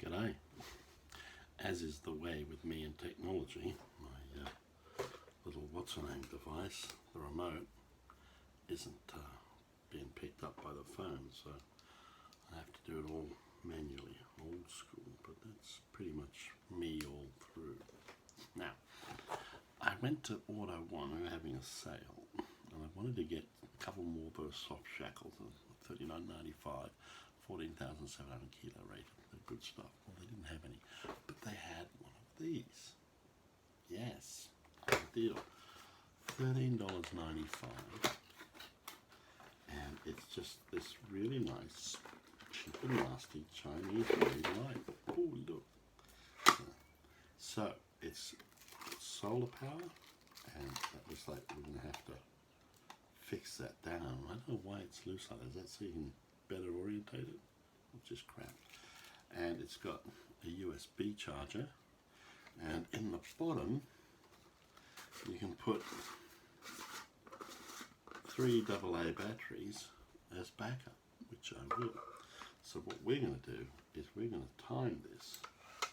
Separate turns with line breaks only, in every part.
G'day. As is the way with me and technology, my little what's-her-name device, the remote, isn't being picked up by the phone, so I have to do it all manually, old school, but that's pretty much me all through. Now, I went to Auto One, we were having a sale, and I wanted to get a couple more of those soft shackles, $39.95, 14,700 kilo rated. They're good stuff. Well, they didn't have any, but they had one of these. Yes, deal. $13.95, and it's just this really nice, cheap and lasting Chinese made light. Oh, look. So it's solar power, and that looks like we're going to have to fix that down. I don't know why it's loose like that. Is that so you can better orientate it? It's just crap. And it's got a USB charger, and in the bottom you can put 3 AA batteries as backup, which I will. So what we're going to do is we're going to time this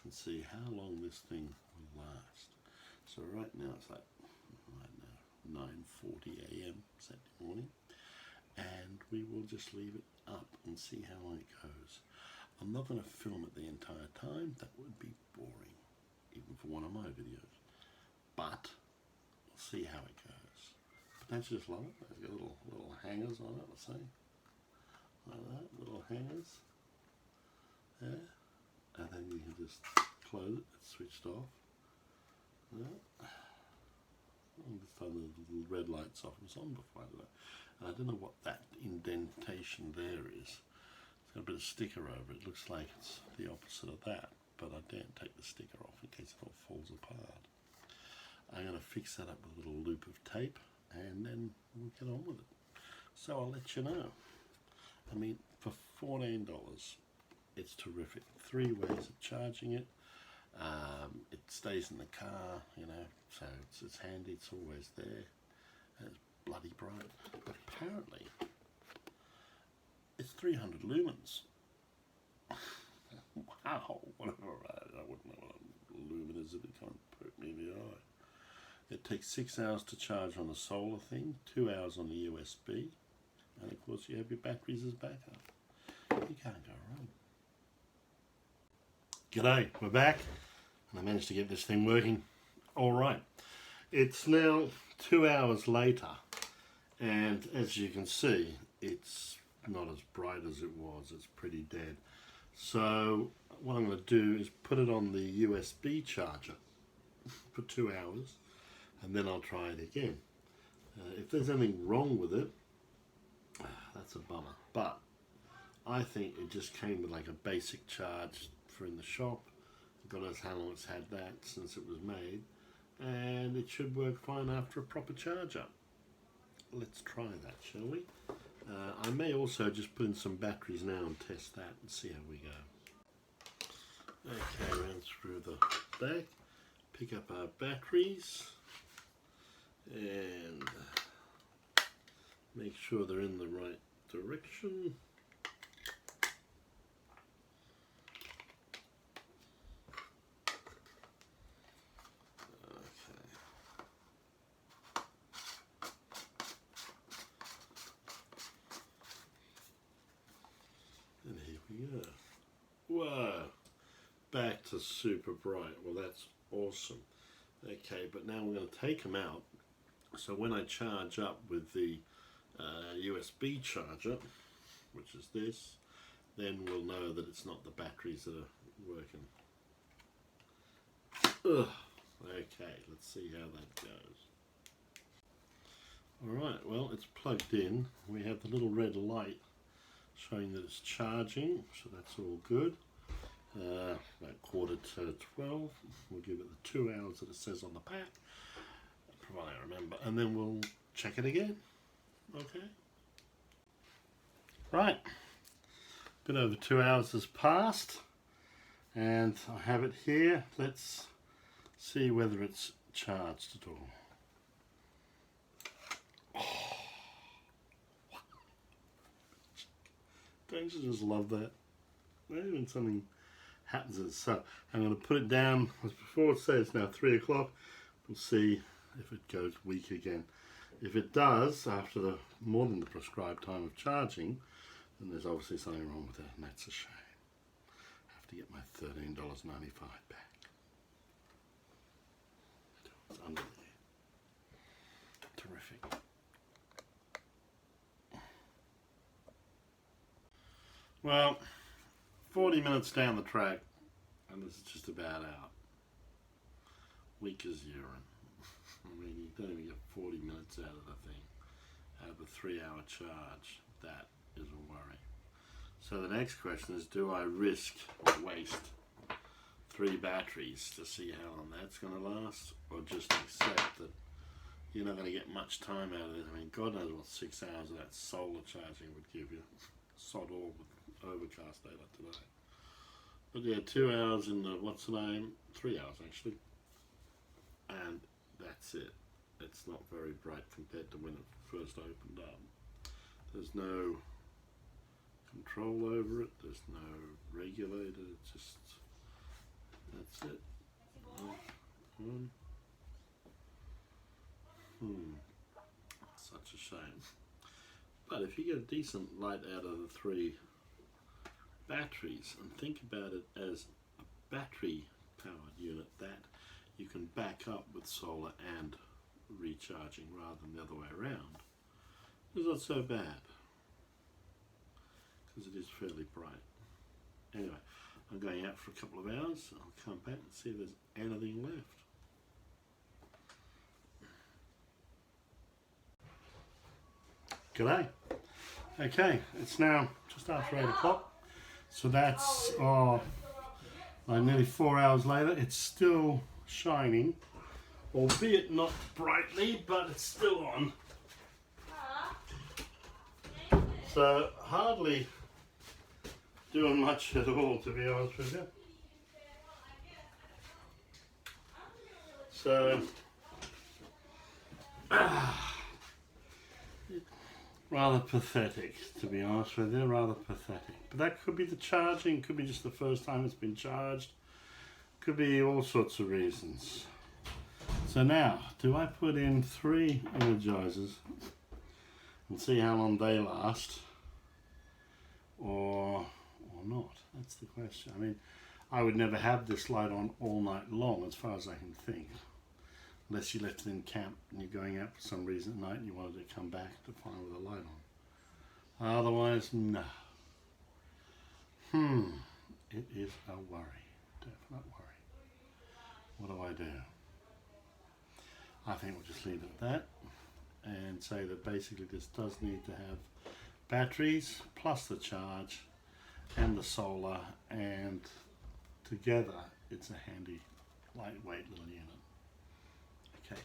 and see how long this thing will last. So right now it's like, I don't know, 9:40 a.m. Saturday morning, and we will just leave it up and see how long it goes. I'm not going to film it the entire time, that would be boring, even for one of my videos, but we'll see how it goes. But don't you just love it? It's got little hangers on it, let's see, like that, little hangers, yeah, and then you can just close it, it's switched off, yeah. This time the little red light's off, it was on before, and I don't know what that indentation there is. It's got a bit of sticker over it. Looks like it's the opposite of that, but I daren't take the sticker off in case it all falls apart. I'm going to fix that up with a little loop of tape, and then we'll get on with it. So I'll let you know. I mean, for $14, it's terrific. 3 ways of charging it. It stays in the car, you know, so it's handy, it's always there, and it's bloody bright. But apparently, it's 300 lumens. Wow, whatever, I wouldn't know what a lumen is if it can't poke me in the eye. It takes 6 hours to charge on the solar thing, 2 hours on the USB, and of course you have your batteries as backup. You can't go wrong. G'day, we're back, and I managed to get this thing working. Alright, it's now 2 hours later, and as you can see, it's not as bright as it was. It's pretty dead. So what I'm going to do is put it on the USB charger for 2 hours, and then I'll try it again. If there's anything wrong with it, that's a bummer, but I think it just came with like a basic charge for in the shop. God knows how long it's had that since it was made, and it should work fine after a proper charger. Let's try that, shall we? I may also just put in some batteries now and test that and see how we go. Okay, run through the back, pick up our batteries, and make sure they're in the right direction. And here we go. Whoa! Back to super bright. Well, that's awesome. Okay, but now we're going to take them out. So when I charge up with the USB charger, which is this, then we'll know that it's not the batteries that are working. Ugh. Okay, let's see how that goes. Alright, well, it's plugged in. We have the little red light showing that it's charging, so that's all good. About 11:45, we'll give it the 2 hours that it says on the pack, provided I remember, and then we'll check it again. Okay. Right, a bit over 2 hours has passed, and I have it here. Let's see whether it's charged at all. Don't you just love that? Not even something happens is, so I'm going to put it down as before. It says now 3 o'clock. We'll see if it goes weak again. If it does, after the more than the prescribed time of charging, then there's obviously something wrong with it, and that's a shame. I have to get my $13.95 back. It's under there. Terrific. Well, 40 minutes down the track, and this is just about out. Weak as urine. I mean, you don't even get 40 minutes out of the thing, out of a 3-hour charge. That is a worry. So the next question is, do I risk waste 3 batteries to see how long that's going to last, or just accept that you're not going to get much time out of it? I mean, God knows what 6 hours of that solar charging would give you. Sod all with overcast daylight today. But yeah, 2 hours in the, what's the name? 3 hours actually. And that's it. It's not very bright compared to when it first opened up. There's no control over it, there's no regulator, it's just, that's it. Such a shame. But if you get a decent light out of the 3 batteries, and think about it as a battery powered unit that you can back up with solar and recharging rather than the other way around, it's not so bad, because it is fairly bright. Anyway, I'm going out for a couple of hours. I'll come back and see if there's anything left. G'day. Okay, it's now just after 8 o'clock, so that's like nearly 4 hours later. It's still shining, albeit not brightly, but it's still on. So hardly doing much at all, to be honest with you. So rather pathetic, to be honest with you, rather pathetic. But that could be the charging, could be just the first time it's been charged, could be all sorts of reasons. So now, do I put in 3 energizers and see how long they last, or not? That's the question. I mean, I would never have this light on all night long, as far as I can think, unless you left it in camp and you're going out for some reason at night and you wanted to come back to find with the light on. Otherwise, no. It is a worry, definite worry. What do I do? I think we'll just leave it at that and say that basically this does need to have batteries plus the charge and the solar, and together it's a handy lightweight little unit. Okay.